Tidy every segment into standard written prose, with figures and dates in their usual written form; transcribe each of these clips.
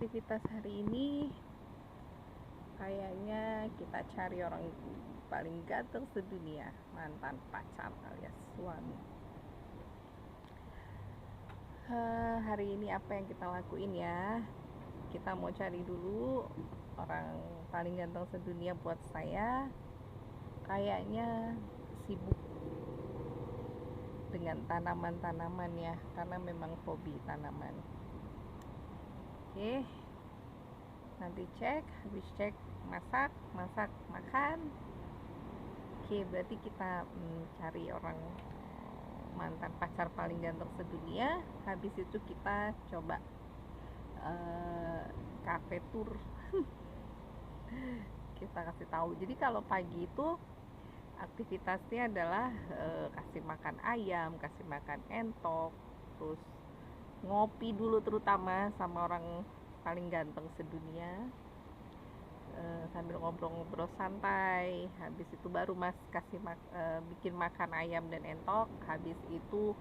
aktivitas hari ini kayaknya kita cari orang paling ganteng sedunia, mantan pacar alias suami. Hari ini apa yang kita lakuin ya? Kita mau cari dulu orang paling ganteng sedunia. Buat saya kayaknya sibuk dengan tanaman-tanaman ya, karena memang hobi tanaman. Oke, nanti habis cek masak makan. Oke, berarti kita cari orang mantan pacar paling ganteng sedunia. Habis itu kita coba cafe tour. Kita kasih tahu. Jadi kalau pagi itu aktivitasnya adalah kasih makan ayam, kasih makan entok, terus ngopi dulu terutama sama orang paling ganteng sedunia, sambil ngobrol-ngobrol santai. Habis itu baru mas kasih bikin makan ayam dan entok. Habis itu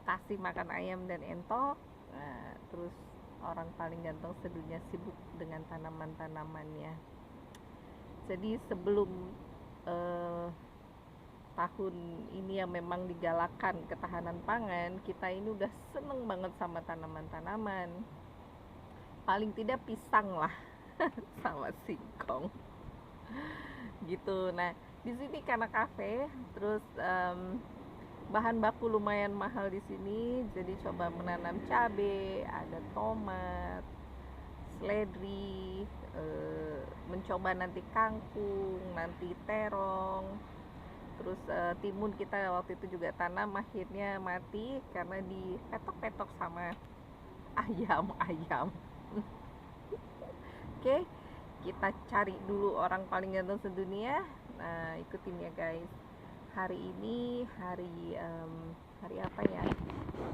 kasih makan ayam dan entok. Nah, terus orang paling ganteng sedunia sibuk dengan tanaman-tanamannya. Jadi sebelum tahun ini yang memang digalakan ketahanan pangan, kita ini udah seneng banget sama tanaman-tanaman. Paling tidak pisang lah sama singkong gitu. Nah, di sini karena kafe, terus bahan baku lumayan mahal di sini, jadi coba menanam cabai, ada tomat, seledri, mencoba nanti kangkung, nanti terong. Terus timun kita waktu itu juga tanam, akhirnya mati karena dipetok-petok sama ayam. Oke, kita cari dulu orang paling ganteng sedunia. Nah, ikutin ya guys. Hari ini hari apa ya?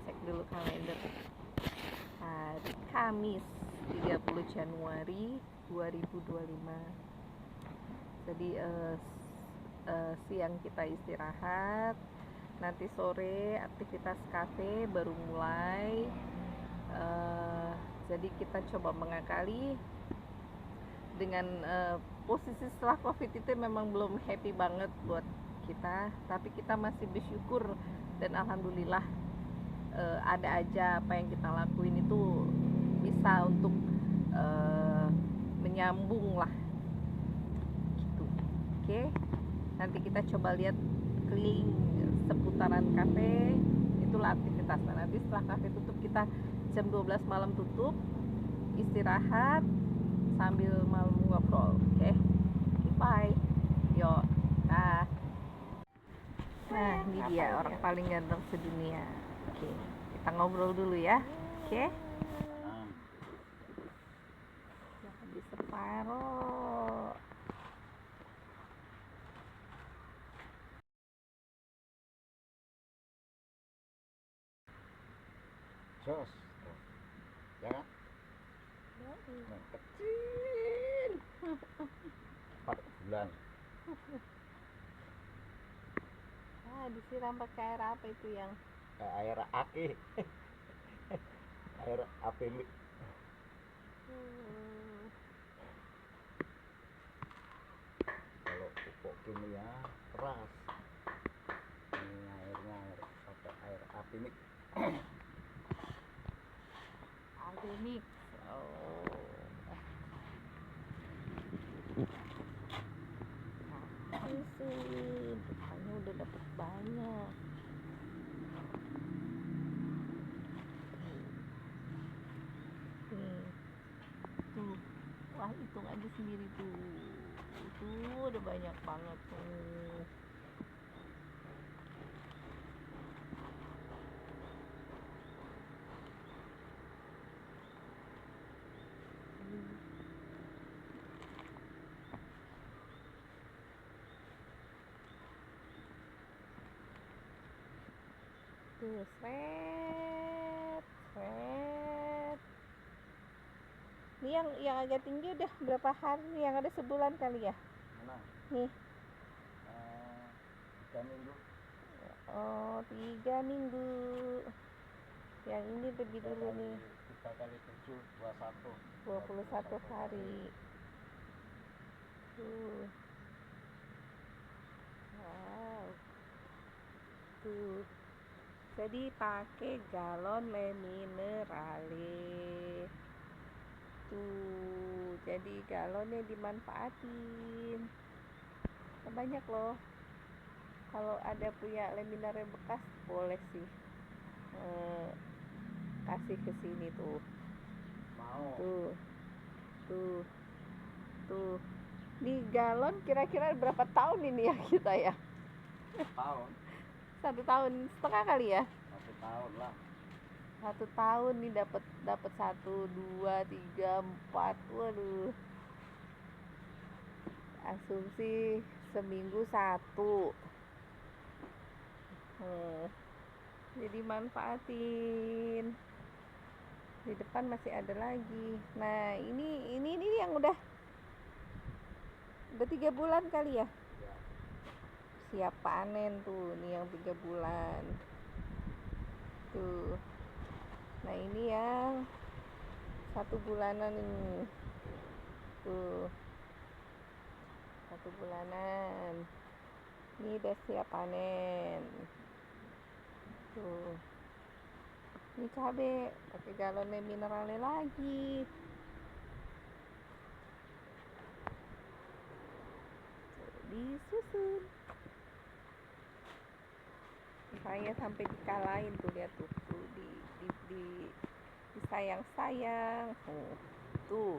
Cek dulu kalender. Hari Kamis 30 Januari 2025. Jadi siang kita istirahat, nanti sore aktivitas kafe baru mulai. Jadi kita coba mengakali dengan posisi setelah covid itu memang belum happy banget buat kita, tapi kita masih bersyukur dan alhamdulillah ada aja apa yang kita lakuin itu bisa untuk menyambung lah gitu. Oke, nanti kita coba lihat keliling seputaran kafe, itulah aktivitasnya. Nanti setelah kafe tutup, kita jam 12 malam tutup, istirahat sambil malam ngobrol. Oke, bye. Yo, nah ini dia orang paling ganteng sedunia. Oke, kita ngobrol dulu ya. Oke, habis separuh. Jos, ya kan? Nah, kecil 4 bulan. Disiram pakai air apa itu yang? Air aki. Air apimik. Kalau pupuk kimia keras. Ini airnya pakai air apimik. Organik. Depannya udah dapet banyak. Tuh, wah hitung aja sendiri tuh. Tuh udah banyak banget tuh. Tuh, seret. Ini yang agak tinggi udah berapa hari? Yang ada sebulan kali ya? Mana? Nih. 3 minggu. Oh, 3 minggu. Yang ini lebih dulu nih. 3 kali 7 21 hari. Tuh. Wow. Tuh. Jadi pakai galon Le Minerale. Tuh, jadi galonnya dimanfaatin. Banyak loh. Kalau ada punya Le Minerale bekas boleh sih kasih ke sini tuh. Mau. Tuh. Di galon kira-kira berapa tahun ini ya kita ya? Tahun. 1,5 tahun kali ya? 1 tahun lah. 1 tahun nih dapat 1, 2, 3, 4. Waduh. Asumsi seminggu 1. Jadi manfaatin. Di depan masih ada lagi. Nah, ini yang udah 3 bulan kali ya? Ya. Siap panen tuh, nih yang 3 bulan. Tuh. Nah, ini yang 1 bulanan ini. Tuh. 1 bulanan. Ini udah siap panen. Tuh. Ini cabai pakai galon Le Minerale lagi. Disusun. Saya sampai dikalahin tuh, lihat tuh, disayang-sayang. Tuh.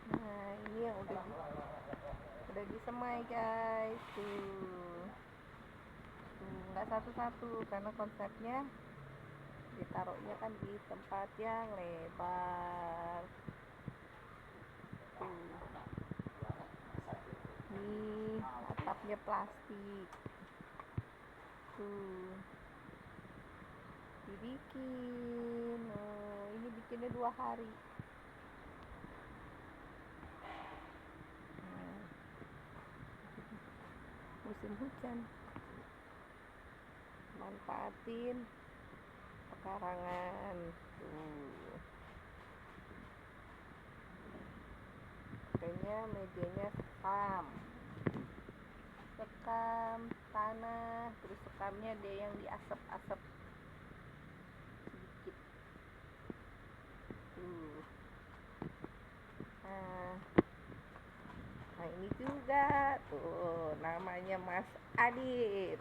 Nah, ini yang udah disemai guys. Tuh, nggak satu-satu karena konsepnya ditaruhnya kan di tempat yang lebar. Tuh. Nih atapnya plastik. Tuh. Dibikin. Ini bikinnya 2 hari. Musim hujan. Manfaatin pekarangan. Tuh. Makanya mejanya sekam tanah, terus sekamnya ada yang diasap-asap sedikit. Tuh. Nah ini juga tuh namanya Mas Adit.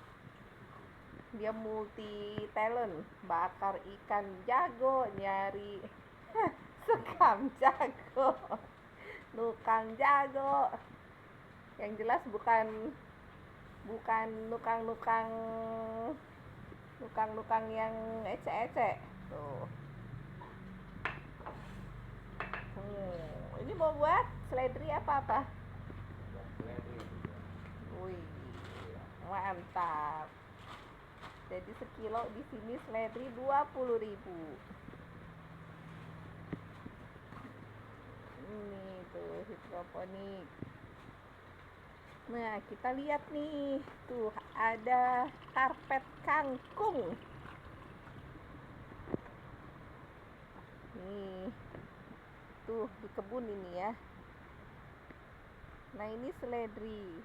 Dia multi talent, bakar ikan jago, nyari sekam jago, nukang jago. Yang jelas bukan nukang yang ece-ece. Tuh. Ini mau buat seledri apa? Wih, mantap. Jadi sekilo di sini seledri 20.000. Ini tuh hidroponik. Nah, kita lihat nih, tuh ada karpet kangkung. Nih, tuh di kebun ini ya. Nah, ini seledri.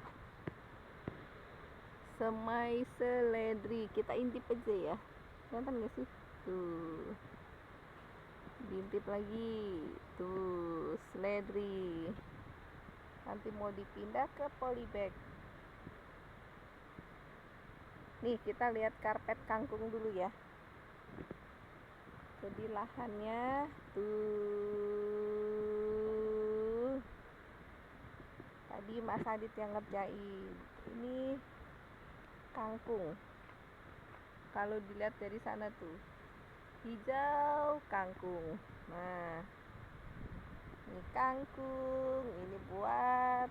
Semai seledri. Kita intip aja ya. Kelihatan gak sih? Tuh. Diintip lagi. Tuh, seledri. Nanti mau dipindah ke polybag. Nih, kita lihat karpet kangkung dulu ya. Jadi lahannya tuh. Tadi Mas Adit yang ngerjain. Ini kangkung. Kalau dilihat dari sana tuh, hijau kangkung. Nah, ini kangkung, ini buat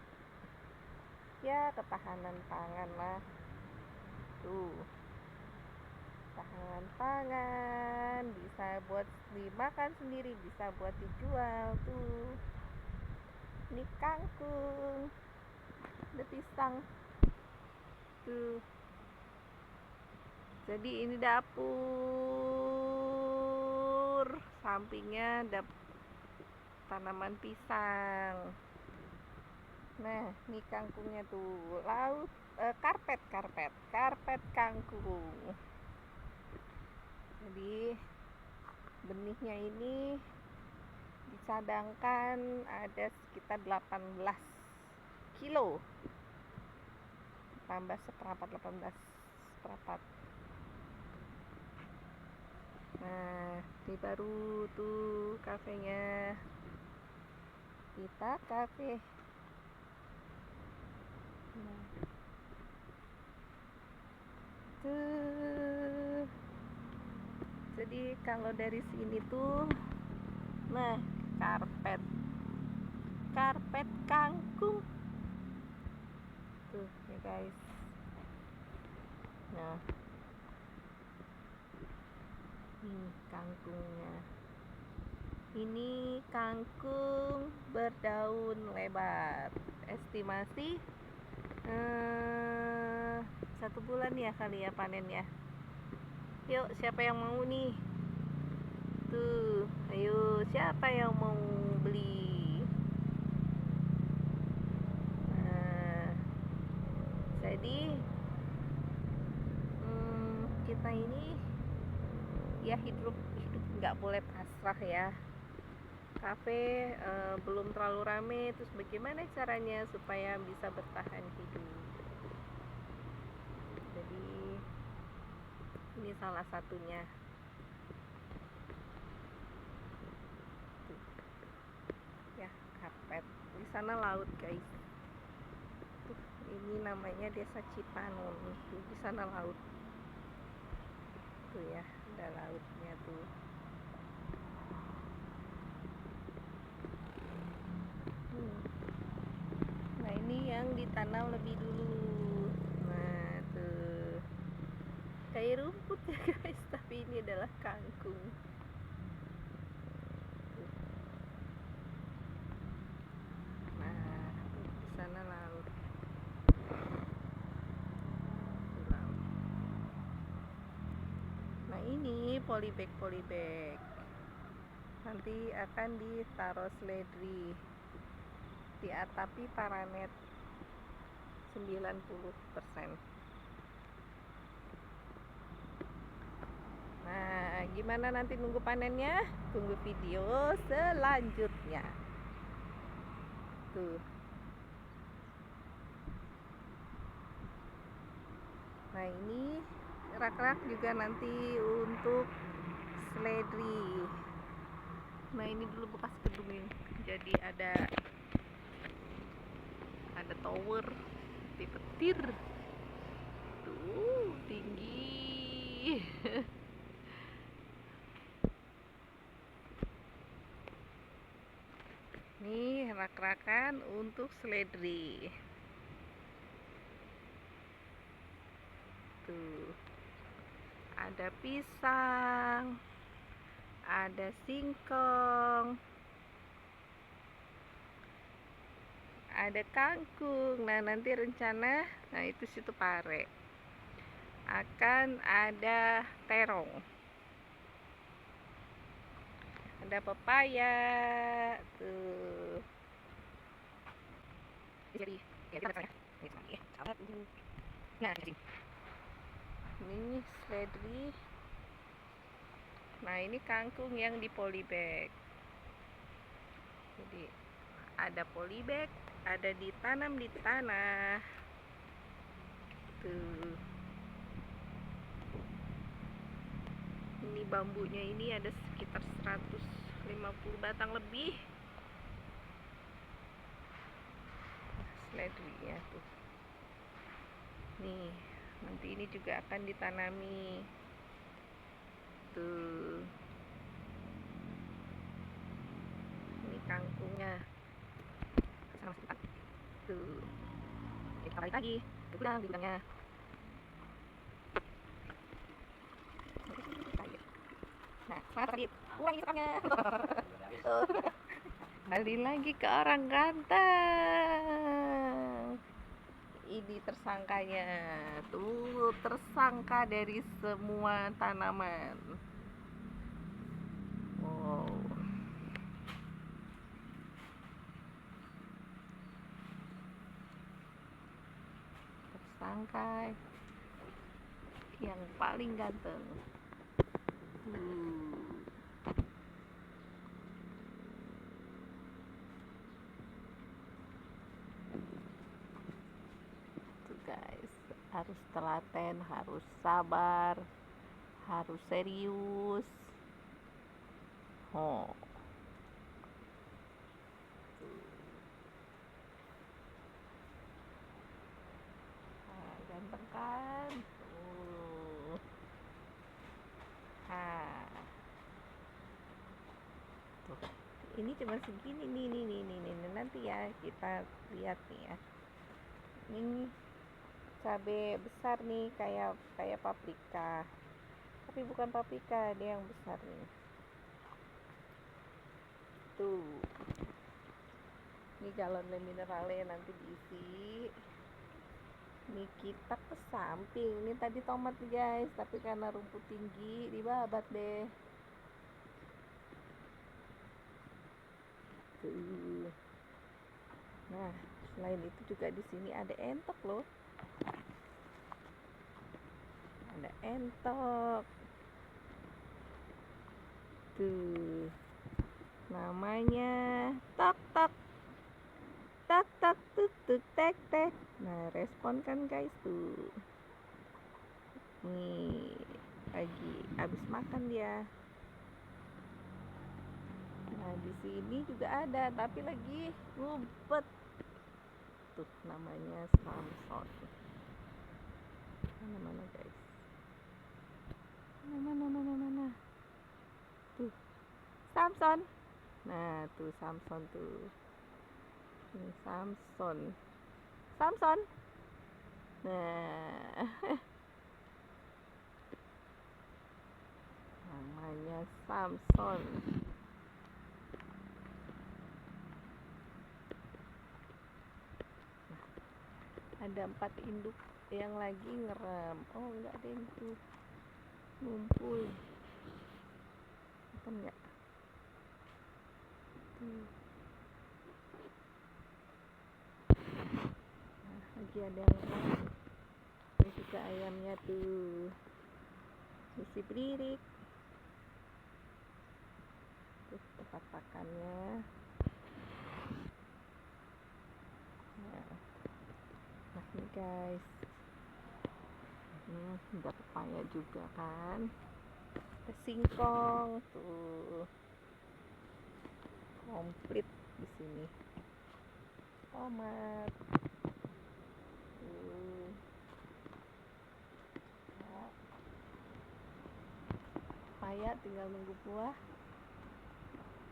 ya ketahanan pangan lah. Tuh, ketahanan pangan, bisa buat dimakan sendiri, bisa buat dijual. Tuh, ini kangkung, ada pisang. Tuh, Jadi ini dapur, sampingnya ada tanaman pisang. Nah, ini kangkungnya tuh, karpet kangkung. Jadi benihnya ini dicadangkan ada sekitar 18 kilo, tambah seperempat 18 seperempat. Nah, ini baru tuh kafenya, kita kafe. Nah, tuh. Jadi kalau dari sini tuh, nah, karpet kangkung tuh ya guys. Nah, ini kangkungnya. Ini kangkung berdaun lebar, estimasi 1 bulan ya kali ya panen ya. Yuk, siapa yang mau nih? Tuh, ayo, siapa yang mau beli? Nah, jadi kita ini ya hidup nggak boleh pasrah ya. Kafe belum terlalu rame, terus bagaimana caranya supaya bisa bertahan hidup? Jadi ini salah satunya. Ya, karpet. Di sana laut guys. Tuh, ini namanya Desa Cipanon. Tuh, di sana laut. Tuh ya, ada lautnya tuh. Nah, ini yang ditanam lebih dulu. Nah, tuh. Kayak rumput ya guys, tapi ini adalah kangkung. Nah, di sana laut. Nah, ini polybag. Nanti akan ditaruh seledri, diatapi paranet 90%. Nah, gimana nanti nunggu panennya? Tunggu video selanjutnya. Tuh. Nah, ini rak-rak juga nanti untuk seledri. Nah, ini dulu bekas gedung ini. Jadi ada tower, petir. Tuh, tinggi. Nih, rak-rakan untuk seledri. Tuh. Ada pisang, ada singkong, ada kangkung. Nah, nanti rencana, nah itu situ pare, akan ada terong, ada pepaya tuh. Jadi nah, ini seledri. Nah, ini kangkung yang di polybag. Jadi ada polybag, ada ditanam di tanah. Tuh. Ini bambunya ini ada sekitar 150 batang lebih. Seledrinya tuh. Nih, nanti ini juga akan ditanami. Tuh. Ini kangkungnya. Tuh. Kita balik lagi. Udah bintangnya. Nah, semangat tadi. Ulangi sekarangnya. Balik lagi ke orang ganteng. Ini ini tersangkanya. Tuh, tersangka dari semua tanaman. Wow. Tersangka yang paling ganteng. Tuh guys, harus telaten, harus sabar, harus serius. Oh. Nah, ganteng kan? Tuh. Ini cuma segini nih, nanti ya kita lihat nih ya. Ini cabai besar nih, kayak paprika, tapi bukan paprika, dia yang besar nih. Tuh, ini galon mineralnya nanti diisi. Ini kita ke samping. Ini tadi tomat guys, tapi karena rumput tinggi dibabat deh. Tuh. Nah, selain itu juga di sini ada entok loh. Ada entok. Tuh. Namanya tok tok. Tak tak tuk tuk tek tek. Nah, respon kan guys tuh. Nih, lagi habis makan dia. Nah, di sini juga ada, tapi lagi ngumpet. Tuh, namanya Samson. Mana guys? Mana? Tuh, Samson. Nah, tuh Samson tuh. Ini Samson. Nah, namanya Samson. Nah, ada 4 induk yang lagi ngeram. Oh, enggak ada yang tuh ngumpul. Apa enggak? Tuh. Nah, lagi ada yang ngeram. Ini juga ayamnya tuh. Isi beririk. Tuh, tempat pakannya. Nah, ini guys. Ada pepaya juga kan. Ada singkong tuh. Komplit di sini. Tomat. Tuh. Ya. Pepaya tinggal nunggu buah.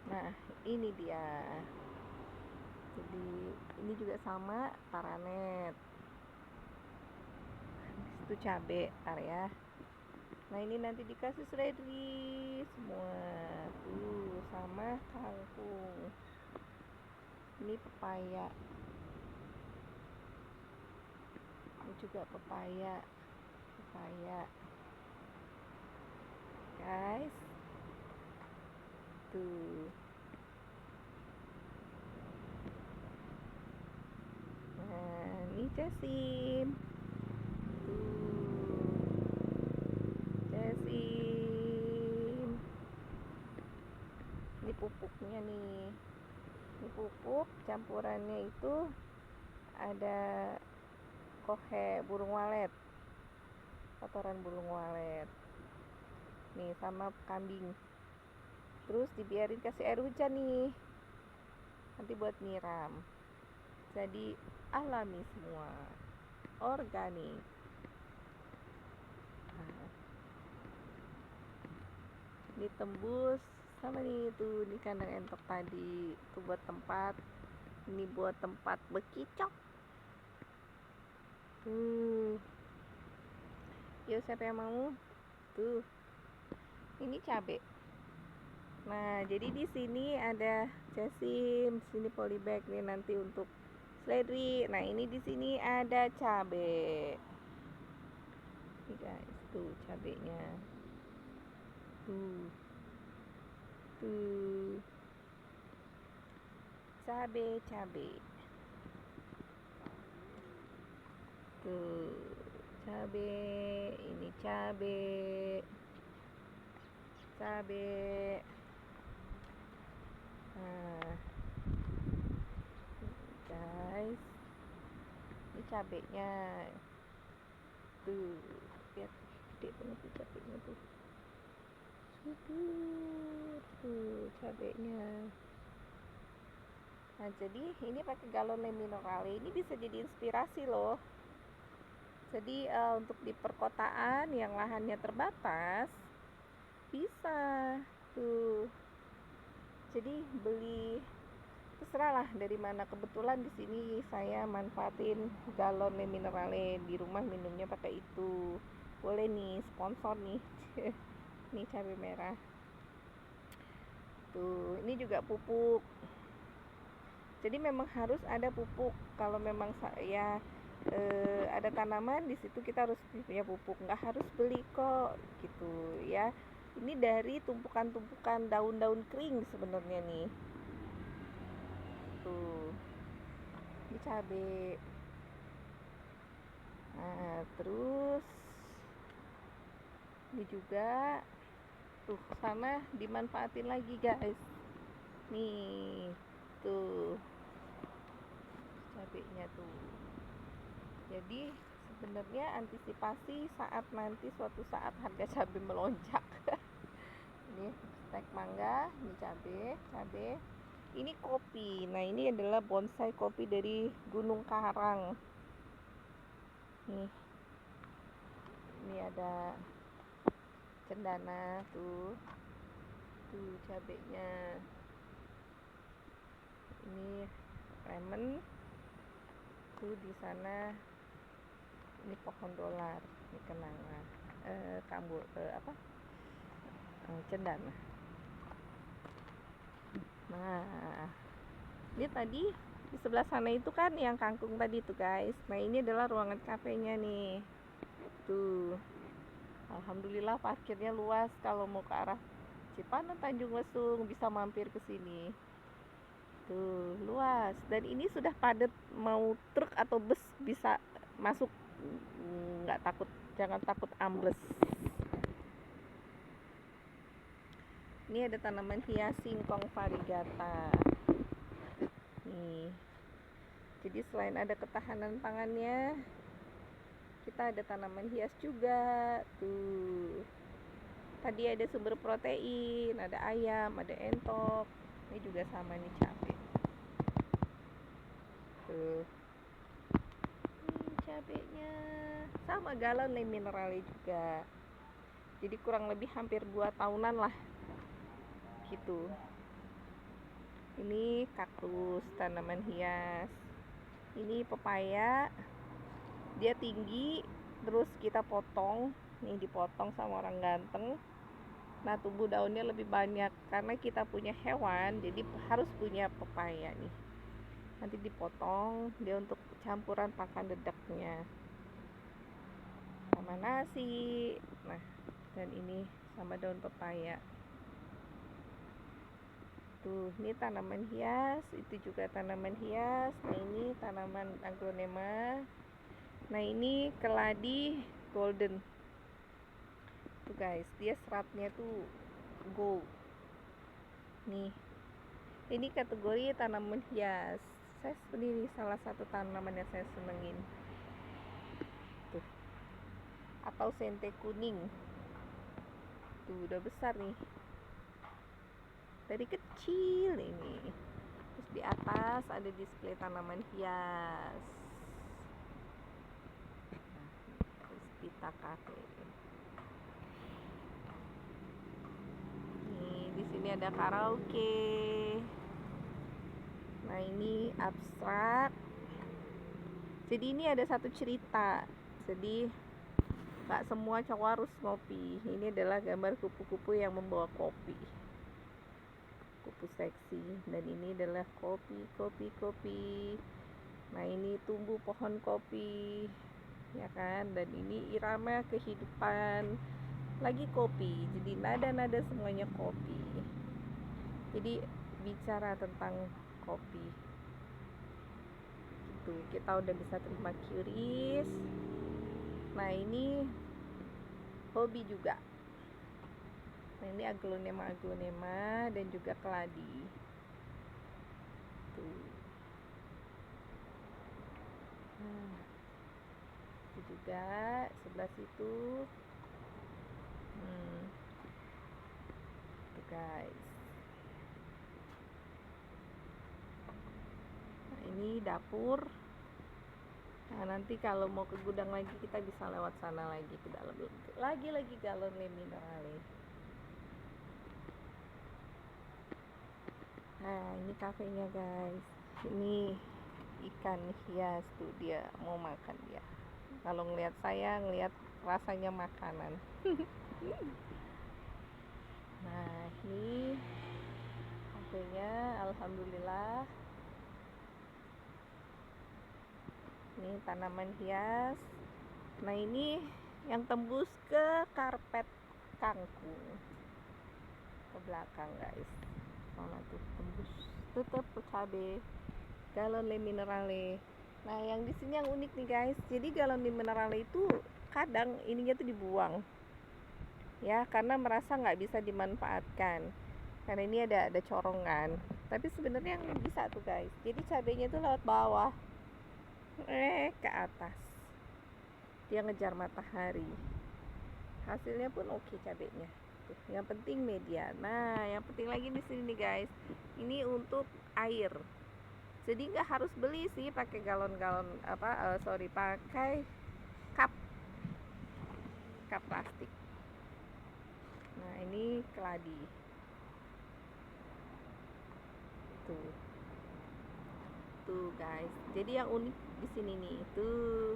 Nah, ini dia. Jadi ini juga sama, taranet. Itu cabai, ya. Nah, ini nanti dikasih seledri semua. Tuh, sama kangkung. Ini pepaya. Ini juga pepaya. Guys. Tuh. Nah, ini jasim. Ini pupuknya nih. Ini pupuk campurannya itu ada kohe burung walet, kotoran burung walet nih, sama kambing. Terus dibiarin kasih air hujan nih, nanti buat nyiram. Jadi alami semua, organik. Nah, ini tembus sama nih tuh, ini kandang entok tadi tuh buat tempat. Ini buat tempat bekicok. Tuh. Yuk, siapa yang mau? Tuh. Ini cabai. Nah, jadi di sini ada jasim, sini polybag nih nanti untuk seledri. Nah, ini di sini ada cabe. Nih guys, tuh cabenya. Tuh. Tuh. Cabe. Tuh, cabe. Ini cabe. Nah, guys, ini cabenya. Tuh, lihat gede banget tuh cabenya tuh. Subur. Tuh cabenya. Nah, jadi ini pakai galon Le Minerale ini bisa jadi inspirasi loh. Jadi untuk di perkotaan yang lahannya terbatas bisa tuh. Jadi beli terserah lah dari mana. Kebetulan di sini saya manfaatin galon Le Minerale di rumah, minumnya pakai itu. Boleh nih sponsor nih. Nih cabai merah. Tuh, ini juga pupuk. Jadi memang harus ada pupuk. Kalau memang saya ada tanaman di situ, kita harus punya pupuk. Nggak harus beli kok gitu ya. Ini dari tumpukan-tumpukan daun-daun kering sebenarnya nih. Tuh, ini cabai. Nah, terus ini juga tuh sana dimanfaatin lagi guys. Nih, tuh cabenya tuh. Jadi sebenarnya antisipasi saat nanti suatu saat harga cabai melonjak. Ini stek mangga, ini cabai. Ini kopi. Nah, ini adalah bonsai kopi dari Gunung Karang. Nih. Ini ada cendana tuh. Tuh cabenya. Ini lemon. Tuh di sana ini pohon dolar, ini kenanga, cendana. Nah, ini tadi di sebelah sana itu kan yang kangkung tadi tuh guys. Nah, ini adalah ruangan kafenya nih. Tuh, alhamdulillah parkirnya luas. Kalau mau ke arah Cipanas Tanjung Lesung bisa mampir ke sini. Tuh, luas. Dan ini sudah padat, mau truk atau bus bisa masuk. Nggak takut, jangan takut ambles. Ini ada tanaman hias singkong variegata. Nih. Jadi selain ada ketahanan pangannya, kita ada tanaman hias juga. Tuh. Tadi ada sumber protein, ada ayam, ada entok. Ini juga sama nih cabai. Tuh. Ini cabenya. Sama galon Le Minerale juga. Jadi kurang lebih hampir 2 tahunan lah. Gitu. Ini kaktus, tanaman hias. Ini pepaya. Dia tinggi, terus kita potong. Nih dipotong sama orang ganteng. Nah, tumbuh daunnya lebih banyak karena kita punya hewan, jadi harus punya pepaya nih. Nanti dipotong dia untuk campuran pakan dedaknya sama nasi. Nah, dan ini sama daun pepaya. Tuh, ini tanaman hias, itu juga tanaman hias. Nah, ini tanaman aglonema. Nah, ini keladi golden. Tuh guys, dia seratnya tuh gold. Nih, ini kategori tanaman hias. Saya sendiri salah satu tanaman yang saya senengin. Tuh, atau sente kuning. Tuh, udah besar nih. Dari kecil ini. Terus di atas ada display tanaman hias. Nah, Pita Cafe. Nih, di sini ada karaoke. Nah, ini abstrak. Jadi ini ada satu cerita. Jadi gak semua cowok harus ngopi. Ini adalah gambar kupu-kupu yang membawa kopi. Kupu seksi. Dan ini adalah kopi. Nah, ini tumbuh pohon kopi, ya kan? Dan ini irama kehidupan lagi kopi. Jadi nada-nada semuanya kopi. Jadi bicara tentang kopi. Gitu. Kita udah bisa terima QRIS. Nah, ini hobi juga. Nah, ini aglonema dan juga keladi. Tuh. Nah, itu juga sebelah situ. Tuh guys. Nah, ini dapur. Nah, nanti kalau mau ke gudang lagi kita bisa lewat sana lagi ke dalam lagi galon le minerale. Nah, ini kafenya guys. Ini ikan hias tuh, dia mau makan dia. Kalau ngelihat saya, ngelihat rasanya makanan. Nah, ini kafenya alhamdulillah. Ini tanaman hias. Nah, ini yang tembus ke karpet kangkung ke belakang guys. Sana tuh tembus tetap cabe galon le minerale. Nah, yang di sini yang unik nih guys. Jadi galon le minerale itu kadang ininya tuh dibuang, ya, karena merasa nggak bisa dimanfaatkan. Karena ini ada corongan. Tapi sebenarnya yang bisa tuh guys. Jadi cabenya tuh lewat bawah, ke atas. Dia ngejar matahari. Hasilnya pun oke cabenya. Tuh, yang penting media. Nah, yang penting lagi di sini nih guys. Ini untuk air. Jadi nggak harus beli sih pakai galon-galon pakai cup plastik. Nah, ini keladi. Tuh guys. Jadi yang unik di sini nih, tuh.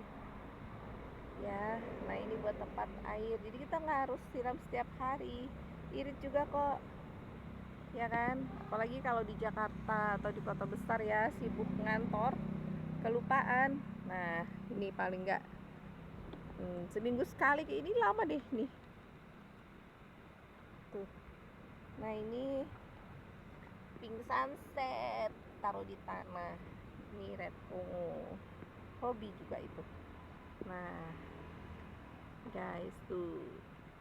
Ya, nah ini buat tempat air. Jadi kita nggak harus siram setiap hari. Irit juga kok. Ya kan? Apalagi kalau di Jakarta atau di kota besar ya, sibuk ngantor, kelupaan. Nah, ini paling nggak seminggu sekali, kayak ini lama deh nih. Tuh. Nah, ini pink sunset, taruh di tanah. Ini red ungu, hobi juga itu. Nah guys, tuh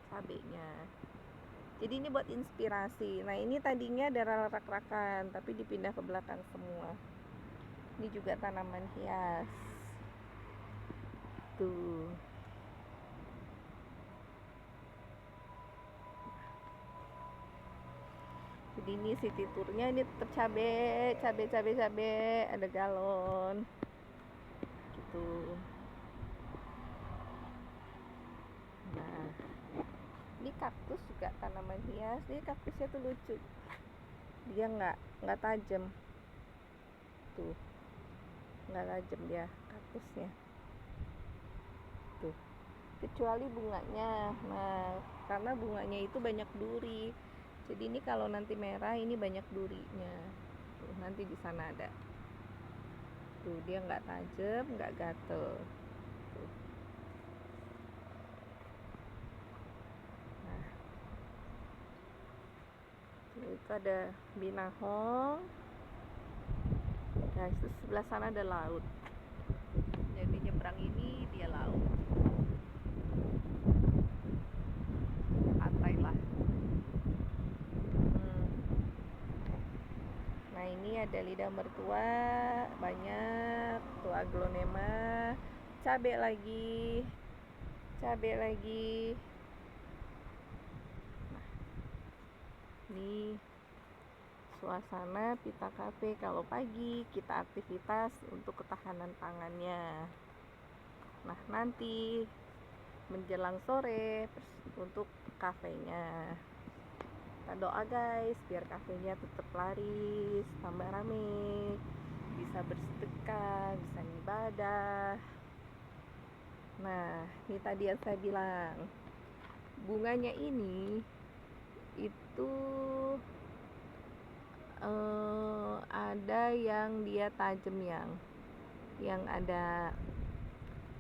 cabenya. Jadi ini buat inspirasi. Nah, ini tadinya ada rak-rakan tapi dipindah ke belakang semua. Ini juga tanaman hias tuh. Jadi ini city tournya ini tetap cabe, ada galon gitu. Nah, ini kaktus juga tanaman hias. Ini kaktusnya tuh lucu, dia nggak tajam tuh, nggak tajam dia kaktusnya tuh, kecuali bunganya. Nah, karena bunganya itu banyak duri, jadi ini kalau nanti merah ini banyak durinya tuh, nanti di sana ada tuh, dia nggak tajam, nggak gatel tuh. Nah, itu ada binahong guys. Terus sebelah sana ada laut, jadi nyebrang ini dia laut, pantai lah. Nah, ini ada lidah mertua banyak tuh, aglonema, cabe lagi. Nah, ini suasana Pita Cafe kalau pagi kita aktivitas untuk ketahanan pangannya. Nah, nanti menjelang sore untuk kafenya. Kita doa guys biar kafenya tetap laris, tambah rame, bisa bersedekah, bisa ibadah. Nah, ini tadi yang saya bilang, bunganya ini itu ada yang dia tajam, yang ada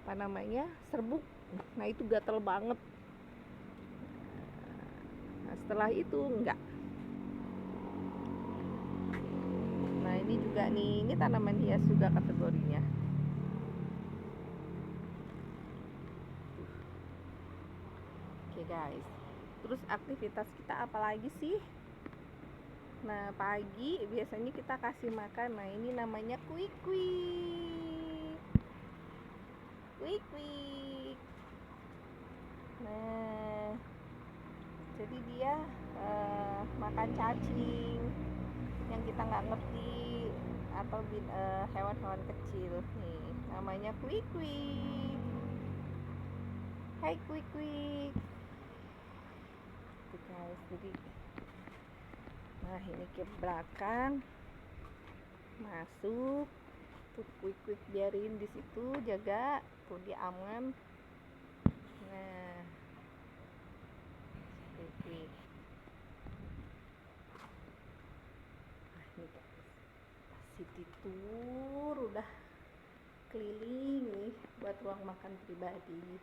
apa namanya, serbuk. Nah itu gatel banget. Nah setelah itu enggak. Nah ini juga nih, ini tanaman hias juga kategorinya. Oke guys, terus aktivitas kita apa lagi sih? Nah pagi biasanya kita kasih makan. Nah ini namanya kuik kuik, kuik kuik. Nah jadi dia makan cacing yang kita nggak ngerti, atau hewan-hewan kecil nih, namanya kuik kuik. Hai kuik kuik. Tuh guys, jadi nah ini ke belakang masuk tuh, kuik kuik biarin di situ, jaga tuh dia aman. Nah kuik kuik. Nah ini guys, Siti Tour udah keliling nih buat ruang makan pribadi,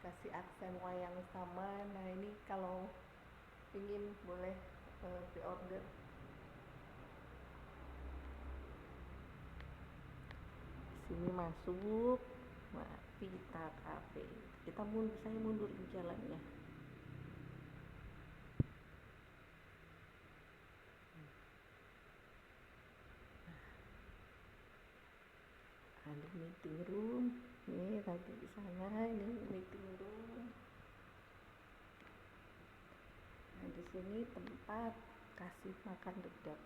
kasih aksen wayang sama. Nah ini kalau ingin boleh pre-order. Sini masuk. Nah Vita Cafe, kita saya mundur di jalannya. Ada meeting room nih, tadi di sana ini meeting room. Nah di sini tempat kasih makan dedap.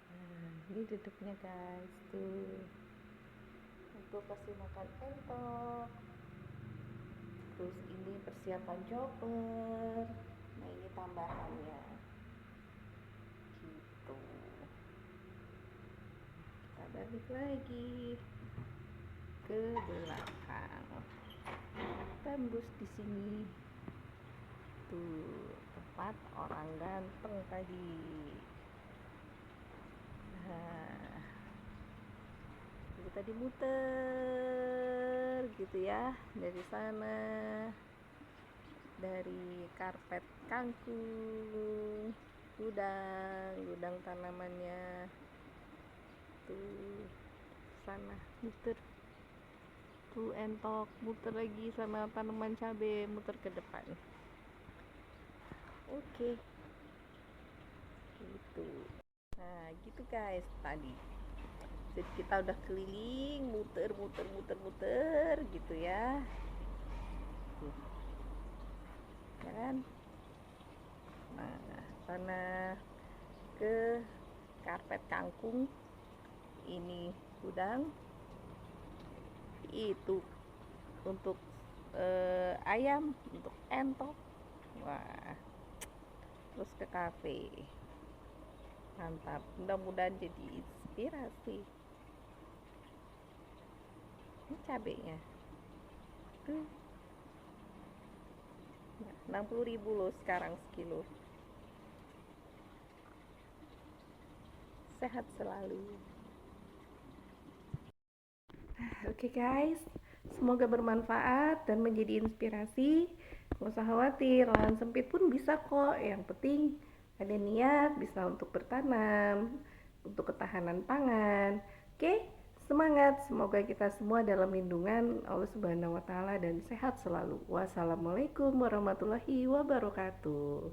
Nah ini dedapnya guys tuh, untuk kasih makan entok. Terus ini persiapan chopper. Nah ini tambahannya gitu. Kita balik lagi ke belakang, tembus di sini tuh tempat orang ganteng tadi. Nah jadi tadi muter gitu ya, dari sana, dari karpet kangkung, gudang tanamannya tuh, sana muter tuh entok, muter lagi sama tanaman cabai, muter ke depan. Oke gitu. Nah gitu guys, tadi jadi kita udah keliling, muter gitu ya. Tuh. Kan nah sana ke karpet kangkung, ini gudang, itu untuk ayam, untuk entok. Wah terus ke kafe, mantap, mudah-mudahan jadi inspirasi. Ini cabenya tuh 60.000 loh sekarang sekilo. Sehat selalu. Oke guys, semoga bermanfaat dan menjadi inspirasi. Gak usah khawatir, lahan sempit pun bisa kok. Yang penting ada niat, bisa untuk bertanam, untuk ketahanan pangan. Oke, semangat. Semoga kita semua dalam lindungan Allah Subhanahu wa Ta'ala dan sehat selalu. Wassalamualaikum warahmatullahi wabarakatuh.